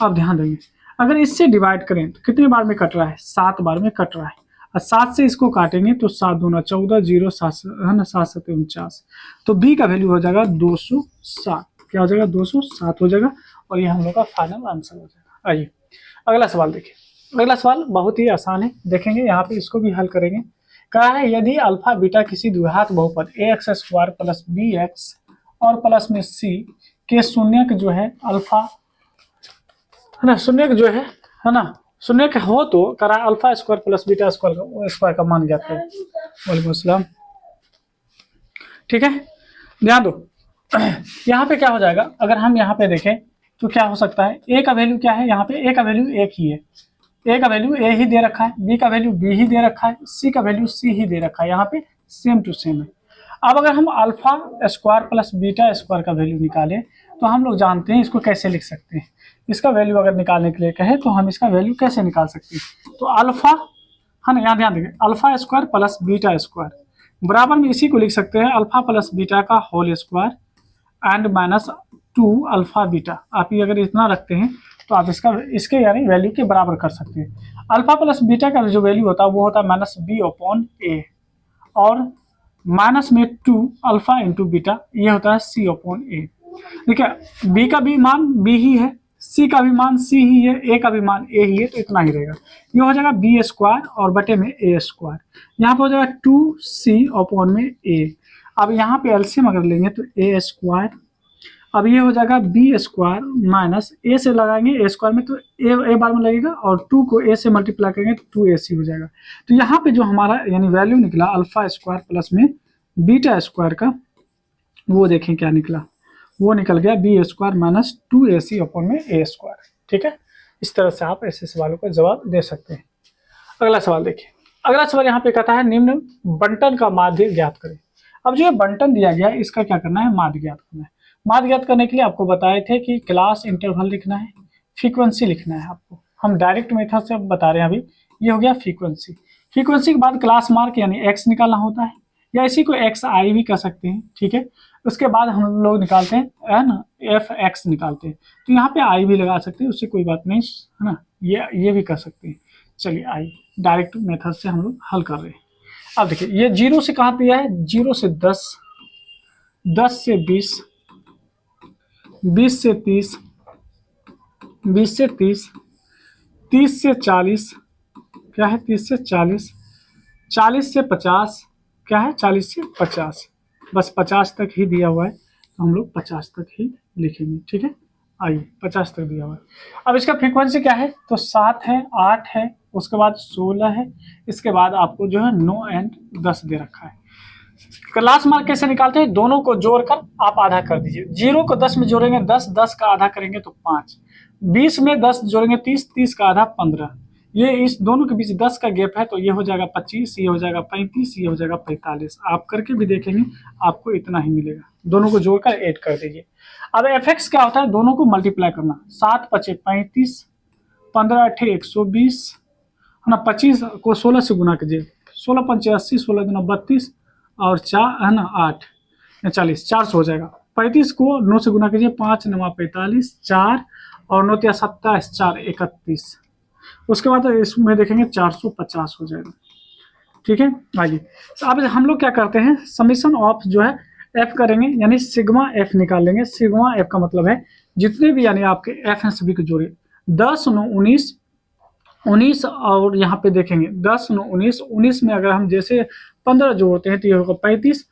अब ध्यान देंगे, अगर इससे डिवाइड करें तो कितने बार में कट रहा है, 7 बार में कट रहा है। और 7 से इसको काटेंगे तो 7 दूना 14, 0 7 है ना, 7 7 49। तो बी का वैल्यू हो जाएगा 207। क्या हो जाएगा, 207 हो जाएगा, और ये हम लोग का फाइनल आंसर हो जाएगा। आइए अगला सवाल देखिए। अगला सवाल बहुत ही आसान है, देखेंगे यहाँ पे, इसको भी हल करेंगे। कहा है यदि अल्फा बीटा किसी द्विघात बहुपद ax² प्लस bx और प्लस में c के शून्यक जो है अल्फा है ना, शून्यक जो है ना, शून्यक हो तो करा alpha square plus beta square का मान ज्ञात करें। वालेकुम अस्सलाम। ठीक है, ध्यान दो, यहाँ पे क्या हो जाएगा, अगर हम यहाँ पे देखें तो क्या हो सकता है, ए का वैल्यू क्या है, यहाँ पे ए का वैल्यू 1 ही है, ए का वैल्यू ए ही दे रखा है, बी का वैल्यू बी ही दे रखा है, सी का वैल्यू सी ही दे रखा है, यहाँ पे सेम टू सेम है। अब अगर हम alpha square plus beta square का वैल्यू निकालें तो हम लोग जानते हैं इसको कैसे लिख सकते हैं। इसका वैल्यू अगर निकालने के लिए कहे तो हम इसका वैल्यू कैसे निकाल सकते हैं, तो अल्फा है ना, यहाँ ध्यान देंगे, alpha square plus beta square बराबर में इसी को लिख सकते हैं, अल्फा प्लस बीटा का whole square and -2 alpha beta. आप ये अगर इतना रखते हैं तो आप इसके यानी वैल्यू के बराबर कर सकते हैं। अल्फा प्लस बीटा का जो वैल्यू होता है वो होता है -b/a, और माइनस में 2 अल्फा इंटू बीटा, ये होता है c/a। देखिए बी का भी मान बी ही है, सी का भी मान सी ही है, ए का भी मान ए ही है, तो इतना ही रहेगा। ये हो जाएगा b² और बटे में a², यहाँ पे हो जाएगा 2c/a। अब यहाँ पे एलसीएम अगर लेंगे तो a², अब ये हो जाएगा b² माइनस ए से लगाएंगे a² में तो ए बार में लगेगा, और 2 को a से मल्टीप्लाई करेंगे तो 2ac हो जाएगा। तो यहाँ पे जो हमारा यानी वैल्यू निकला अल्फा स्क्वायर प्लस में बीटा स्क्वायर का, वो देखें क्या निकला, वो निकल गया b² माइनस 2ac/a²। ठीक है, इस तरह से आप ऐसे सवालों का जवाब दे सकते हैं। अगला सवाल देखिए। अगला सवाल यहाँ पे कहता है निम्न बंटन का माध्य ज्ञात करें। अब जो बंटन दिया गया है इसका क्या करना है, माध्य ज्ञात करना है। माध्य ज्ञात करने के लिए आपको बताए थे कि क्लास इंटरवल लिखना है, फ्रीक्वेंसी लिखना है आपको। हम डायरेक्ट मेथड से बता रहे हैं अभी। ये हो गया फ्रीक्वेंसी। फ्रीक्वेंसी के बाद क्लास मार्क यानी एक्स निकालना होता है, या इसी को XI भी कर सकते हैं। ठीक है, उसके बाद हम लोग निकालते हैं है ना, FX निकालते हैं, तो यहाँ पे I भी लगा सकते हैं, उससे कोई बात नहीं है ना, ये भी कर सकते हैं। चलिए आई डायरेक्ट मेथड से हम लोग हल कर रहे हैं। अब देखिए ये 0 से कहाँ दिया है, 0 से 10, 10 से 20, 20 से 30, 20 से 30, 30 से 40, क्या है 30 से 40, 40 से 50, क्या है 40 से 50, बस 50 तक ही दिया हुआ है तो हम लोग 50 तक ही लिखेंगे। ठीक है, आइए 50 तक दिया हुआ है। अब इसका फ्रीक्वेंसी क्या है, तो 7 है, 8 है, उसके बाद 16 है, इसके बाद आपको जो है 9 एंड 10 दे रखा है। क्लास मार्क कैसे निकालते हैं, दोनों को जोड़कर आप आधा कर दीजिए। 0 को 10 में जोड़ेंगे 10, 10 का आधा करेंगे तो 5, 20 में 10 जोड़ेंगे 30, 30 का आधा 15, ये इस दोनों के बीच 10 का गैप है तो ये हो जाएगा 25, ये हो जाएगा 35, ये हो जाएगा 45। आप करके भी देखेंगे आपको इतना ही मिलेगा, दोनों को जोड़कर ऐड कर दीजिए। अब fx क्या होता है, दोनों को मल्टीप्लाई करना, 7 × 5 = 35, 15 × 8 = 120 है ना, 25 को 16 से गुना कीजिए, 16 × 5 = 80, 16 × 2 = 32 और 4 है ना 8 या 40, 400 हो जाएगा। 35 को 9 से गुना कीजिए, 5 × 9 = 45, 4 और 9 × 3 = 27, 4 = 31। उसके बाद इसमें देखेंगे 450 हो जाएगा। ठीक है, आइए अब हम लोग क्या करते हैं, समीशन ऑफ जो है एफ करेंगे, यानी सिग्मा एफ निकाल लेंगे। सिग्मा एफ का मतलब है जितने भी यानी आपके एफ हैं सभी को जोड़िए, 10, 9, 19, 19 और यहाँ पे देखेंगे 10 9 19, 19 में अगर हम जैसे 15 जोड़ते हैं तो ये होगा 35,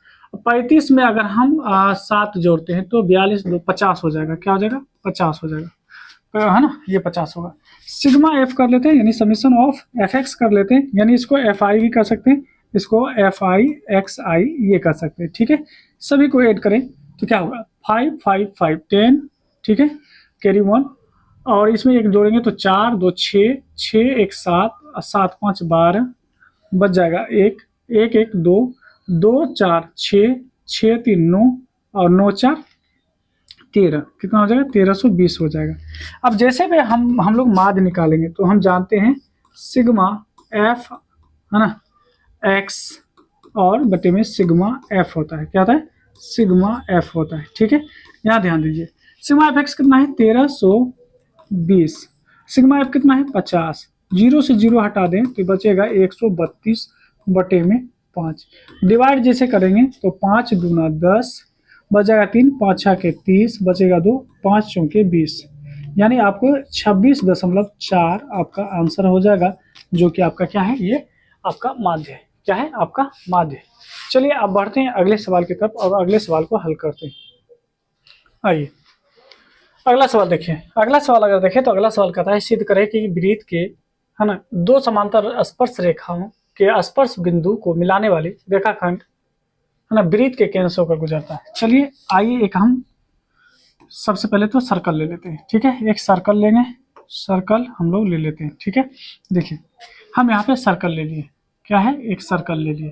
35 में अगर हम 7 जोड़ते हैं तो 42 2 50 हो जाएगा। क्या हो जाएगा? 50 हो जाएगा, तो है ना, ये 50 होगा। सिग्मा एफ कर लेते हैं, यानी समीशन ऑफ एफ एक्स कर लेते हैं, यानी इसको एफ आई भी कर सकते हैं, इसको एफ आई एक्स आई ये कर सकते हैं। ठीक है, सभी को ऐड करें तो क्या होगा? 5 5 5 10, ठीक है, कैरी 1, और इसमें एक जोड़ेंगे तो 4 2 6 6 1 7 7 5 12, बच जाएगा 1 1 1 2 2 4 6 6 3 9 और 9 4 13, कितना हो जाएगा? 1320 हो जाएगा। अब जैसे भी हम लोग माध्य निकालेंगे तो हम जानते हैं सिग्मा एफ, है ना, एक्स और बटे में सिग्मा एफ होता है। क्या होता है? सिग्मा एफ होता है। ठीक है, यहाँ ध्यान दीजिए, सिग्मा एफ एक्स कितना है? 1320, सिग्मा एफ कितना है? 50, 0 से 0 हटा दें तो बचेगा 132 बटे में 5, डिवाइड जैसे करेंगे तो 5 दूना 10, बच जाएगा 3, 5 6 के 30, बचेगा 2, 5 चौके 20, यानी आपको 26.4 आपका आंसर हो जाएगा, जो कि आपका क्या है? ये आपका माध्य है। क्या है? आपका माध्य है। चलिए अब बढ़ते हैं अगले सवाल की तरफ और अगले सवाल को हल करते हैं। आइए अगला सवाल देखिए। अगला सवाल अगर देखें तो अगला सवाल कहता है सिद्ध करें कि वृत्त के, है ना, दो समांतर स्पर्श रेखाओं के स्पर्श बिंदु को मिलाने वाली रेखाखंड, है ना, वृत्त के केंद्र से होकर गुजरता है। चलिए आइए एक हम सबसे पहले तो सर्कल ले लेते हैं। ठीक है, एक सर्कल लेंगे, सर्कल हम लोग ले लेते हैं। ठीक है, देखिए हम यहाँ पे सर्कल ले लिए। क्या है? एक सर्कल ले लिए,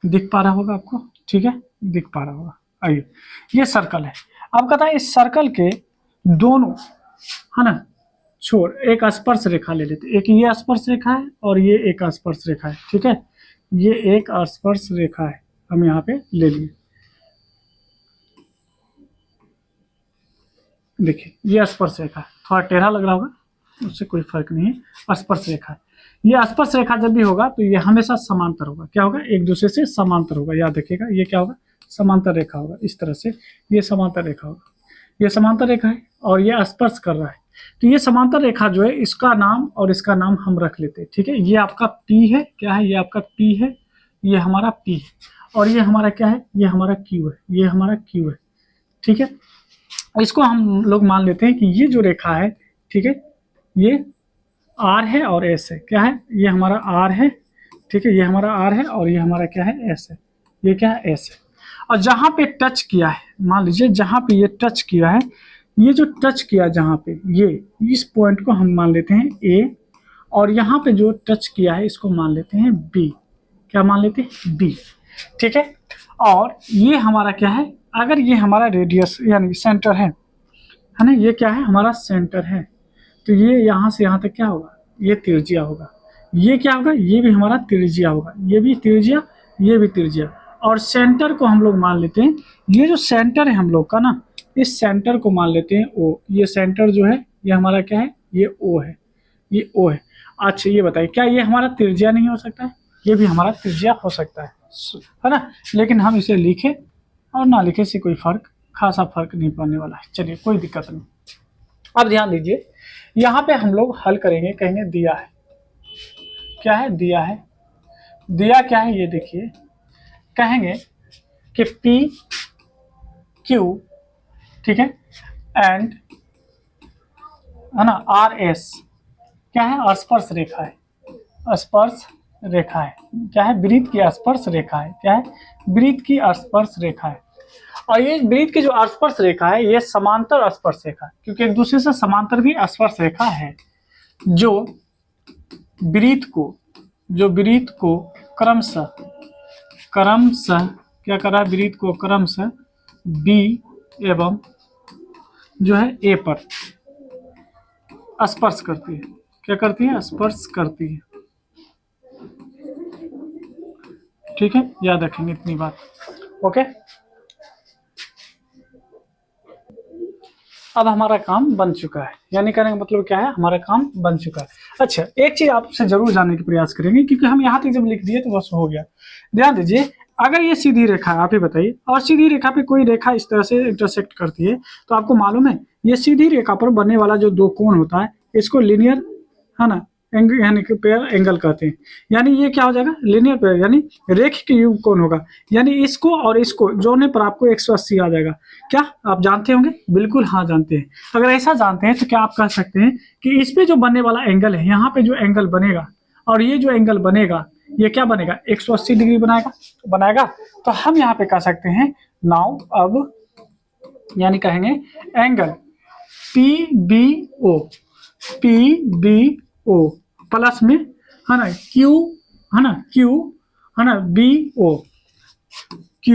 दिख पा रहा होगा आपको? ठीक है, दिख पा रहा होगा। आइए, ये सर्कल है। अब कहता है इस सर्कल के दोनों, है ना, छोर एक स्पर्श रेखा ले लेते हैं। एक ये स्पर्श रेखा है और ये एक स्पर्श रेखा है। ठीक है, ये एक स्पर्श रेखा है, हम यहाँ पे ले लिए। देखिए ये स्पर्श रेखा है, थोड़ा टेढ़ा लग रहा होगा, उससे कोई फर्क नहीं है, स्पर्श रेखा है। ये स्पर्श रेखा जब भी होगा तो ये हमेशा समांतर होगा। क्या होगा? एक दूसरे से समांतर होगा। याद रखिएगा, ये क्या होगा? समांतर रेखा होगा। इस तरह से ये समांतर रेखा होगा, ये समांतर रेखा है और ये स्पर्श कर रहा है। तो ये समांतर रेखा जो है, इसका नाम और इसका नाम हम रख लेते हैं। ठीक है, ये आपका P है। क्या है? ये आपका P है, ये हमारा P है, और ये हमारा क्या है? ये हमारा Q है, ये हमारा Q है। ठीक है, इसको हम लोग मान लेते हैं कि ये जो रेखा है, ठीक है, ये R है और S है। क्या है? ये हमारा R है, ठीक है, ये हमारा R है और ये हमारा क्या है? S है। ये क्या है? S है। और जहाँ पे टच किया है, मान लीजिए जहाँ पे ये टच किया है, ये जो टच किया जहाँ पे, ये इस पॉइंट को हम मान लेते हैं A, और यहाँ पे जो टच किया है इसको मान लेते हैं B। क्या मान लेते हैं? B। ठीक है, और ये हमारा क्या है? अगर ये हमारा रेडियस यानी सेंटर है ना, ये क्या है? हमारा सेंटर है, तो ये यहाँ से यहाँ तक क्या होगा? ये त्रिज्या होगा। ये क्या होगा? ये भी हमारा त्रिज्या होगा, ये भी त्रिज्या, ये भी त्रिज्या, और सेंटर को हम लोग मान लेते हैं, ये जो सेंटर है हम लोग का ना, इस सेंटर को मान लेते हैं O। ये सेंटर जो है ये हमारा क्या है? ये O है, ये O है। अच्छा ये बताइए, क्या ये हमारा त्रिज्या नहीं हो सकता है? ये भी हमारा त्रिज्या हो सकता है ना, लेकिन हम इसे लिखे और ना लिखे से कोई खासा फर्क नहीं पड़ने वाला है। चलिए कोई दिक्कत नहीं। अब ध्यान दीजिए, यहाँ पे हम लोग हल करेंगे, कहेंगे दिया है। क्या है? दिया है। दिया क्या है? ये देखिए, कहेंगे कि P Q, ठीक है, एंड, है ना, RS क्या है? स्पर्श रेखा है, स्पर्श रेखा है। क्या है? वृत्त की स्पर्श रेखा है। क्या है? वृत्त की स्पर्श रेखा है। और ये वृत्त की जो स्पर्श रेखा है, ये समांतर स्पर्श रेखा है, क्योंकि एक दूसरे से समांतर भी स्पर्श रेखा है, जो वृत्त को क्रमशः क्या कर रहा है? वृत्त को क्रमशः B एवं जो है A पर स्पर्श करती है। क्या करती है? स्पर्श करती है। ठीक है, याद रखेंगे इतनी बात। ओके, अब हमारा काम बन चुका है, यानी कहने का मतलब क्या है? हमारा काम बन चुका है। अच्छा, एक चीज आपसे जरूर जानने की प्रयास करेंगे, क्योंकि हम यहाँ तक जब लिख दिए तो बस हो गया। ध्यान दीजिए, अगर ये सीधी रेखा है, आप ही बताइए, और सीधी रेखा पे कोई रेखा इस तरह से इंटरसेक्ट करती है, तो आपको मालूम है ये सीधी रेखा पर बनने वाला जो दो कोण होता है, इसको लीनियर, है ना, यानी कि पेयर एंगल कहते हैं। यानी ये क्या हो जाएगा, लीनियर पेयर यानी रेखीय युग्म कोण होगा। यानी इसको और इसको जोड़ने पर आपको 180 आ जाएगा। क्या आप जानते होंगे? बिल्कुल हाँ जानते हैं। अगर ऐसा जानते हैं तो क्या आप कह सकते हैं कि इस पे जो बनने वाला एंगल है, यहाँ पे जो एंगल बनेगा और ये जो एंगल बनेगा, ये क्या बनेगा, 180 डिग्री बनाएगा। तो हम यहाँ पे कह सकते हैं नाउ अब यानी कहेंगे एंगल PBO प्लस में है ना Q है ना BO Q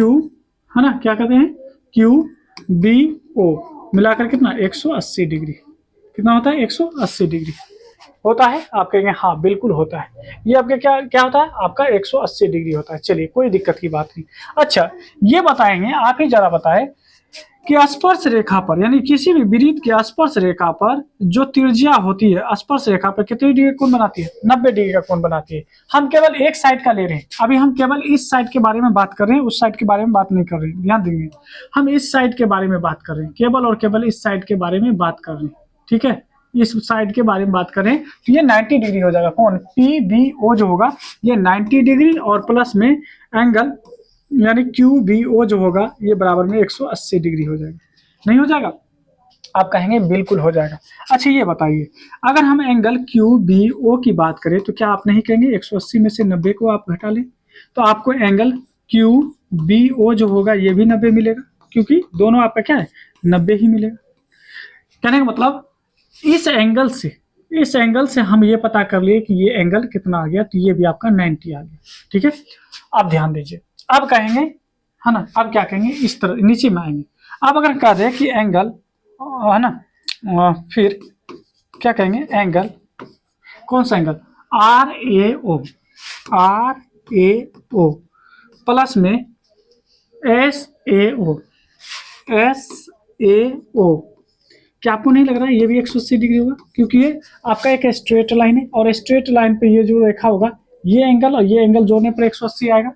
है ना, क्या कहते हैं QBO मिलाकर कितना 180 डिग्री। कितना होता है 180 डिग्री होता है। आप कहेंगे हाँ बिल्कुल होता है। ये आपका क्या होता है, आपका 180 डिग्री होता है। चलिए कोई दिक्कत की बात नहीं। अच्छा ये बताएंगे, आप ही जरा बताएं कि स्पर्श रेखा पर यानी किसी भी वृत्त की स्पर्श रेखा पर जो त्रिज्या होती है, स्पर्श रेखा पर कितनी डिग्री कोण बनाती है, 90 डिग्री का कोण बनाती है। हम केवल एक साइड का ले रहे हैं, अभी हम केवल इस साइड के बारे में बात कर रहे हैं, उस साइड के बारे में बात नहीं कर रहे हैं। ध्यान देंगे, हम इस साइड के बारे में बात कर रहे हैं, केवल और केवल इस साइड के बारे में बात कर रहे हैं। ठीक है, इस साइड के बारे में बात करें तो ये 90 डिग्री हो जाएगा। कौन, PBO जो होगा ये 90 डिग्री और प्लस में एंगल यानी QBO जो होगा ये बराबर में 180 डिग्री हो जाएगा। नहीं हो जाएगा? आप कहेंगे बिल्कुल हो जाएगा। अच्छा ये बताइए, अगर हम एंगल QBO की बात करें तो क्या आप नहीं कहेंगे 180 में से 90 को आप घटा लें तो आपको एंगल QBO जो होगा ये भी 90 मिलेगा, क्योंकि दोनों आपका क्या है 90 ही मिलेगा। कहने का मतलब इस एंगल से हम ये पता कर लिए कि ये एंगल कितना आ गया, तो ये भी आपका 90 आ गया। ठीक है, आप ध्यान दीजिए। अब कहेंगे है ना, अब क्या कहेंगे, इस तरह नीचे में आएंगे। अब अगर कह दे कि एंगल है ना, फिर क्या कहेंगे, एंगल कौन सा एंगल, RAO प्लस में SAO क्या आपको नहीं लग रहा है ये भी 180 डिग्री होगा? क्योंकि ये आपका एक स्ट्रेट लाइन है और स्ट्रेट लाइन पे ये जो रेखा होगा ये एंगल और ये एंगल जोड़ने पर 180 आएगा।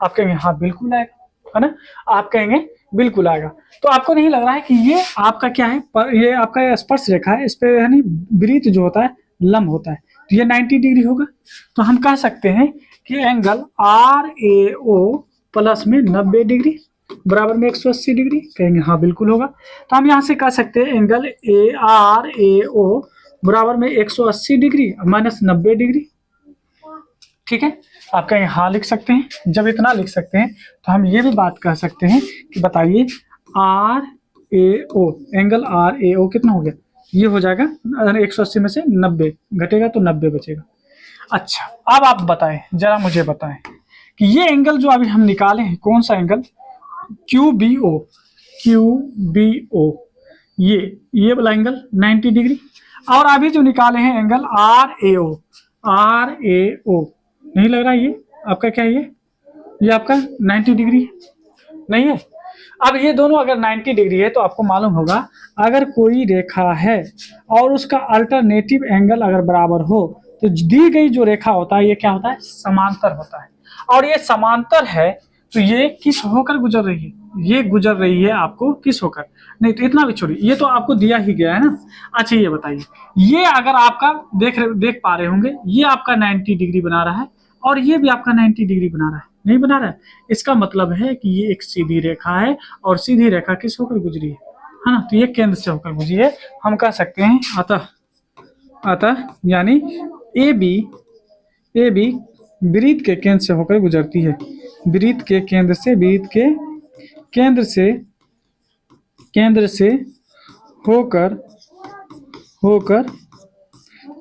आप कहेंगे हाँ बिल्कुल आएगा, है ना, आप कहेंगे बिल्कुल आएगा। तो आपको नहीं लग रहा है कि ये आपका क्या है, ये आपका स्पर्श रेखा है, इस पे यानी वृत्त जो होता है लंब होता है, तो ये 90 डिग्री होगा। तो हम कह सकते हैं कि एंगल RAO प्लस में 90 डिग्री बराबर में 180 डिग्री। कहेंगे हाँ बिल्कुल होगा। तो हम यहाँ से कह सकते हैं एंगल RAO बराबर में 180 डिग्री माइनस 90 डिग्री। ठीक है, आप कहेंगे हाँ लिख सकते हैं। जब इतना लिख सकते हैं तो हम ये भी बात कह सकते हैं कि बताइए RAO एंगल RAO कितना हो गया, ये हो जाएगा 180 में से 90 घटेगा तो 90 बचेगा। अच्छा अब आप बताएं, जरा मुझे बताएं कि ये एंगल जो अभी हम निकाले हैं कौन सा एंगल, QBO ये वाला एंगल 90 डिग्री, और अभी जो निकाले हैं एंगल RAO नहीं लग रहा है ये आपका क्या है, ये आपका 90 डिग्री है, नहीं है? अब ये दोनों अगर 90 डिग्री है तो आपको मालूम होगा अगर कोई रेखा है और उसका अल्टरनेटिव एंगल अगर बराबर हो तो दी गई जो रेखा होता है ये क्या होता है, समांतर होता है। और ये समांतर है तो ये किस होकर गुजर रही है, ये गुजर रही है आपको किस होकर, नहीं तो इतना भी छोड़िए, ये तो आपको दिया ही गया है ना। अच्छा ये बताइए, ये अगर आपका देख पा रहे होंगे ये आपका 90 डिग्री बना रहा है और ये भी आपका 90 डिग्री बना रहा है, नहीं बना रहा है। इसका मतलब है कि ये एक सीधी रेखा है और सीधी रेखा किस होकर गुजरी है ना, तो ये केंद्र से होकर गुजरी है। हम कह सकते हैं अतः यानी AB वृत्त के केंद्र से होकर गुजरती है, वृत्त के केंद्र से होकर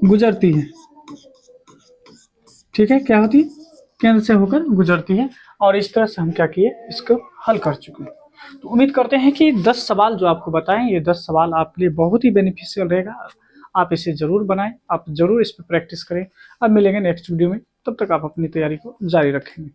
गुजरती है। ठीक है, क्या होती है, केंद्र से होकर गुजरती है। और इस तरह से हम क्या किए, इसको हल कर चुके हैं। तो उम्मीद करते हैं कि 10 सवाल जो आपको बताएं ये 10 सवाल आपके लिए बहुत ही बेनिफिशियल रहेगा। आप इसे जरूर बनाएं, आप जरूर इस पर प्रैक्टिस करें। अब मिलेंगे नेक्स्ट वीडियो में, तब तक आप अपनी तैयारी को जारी रखेंगे।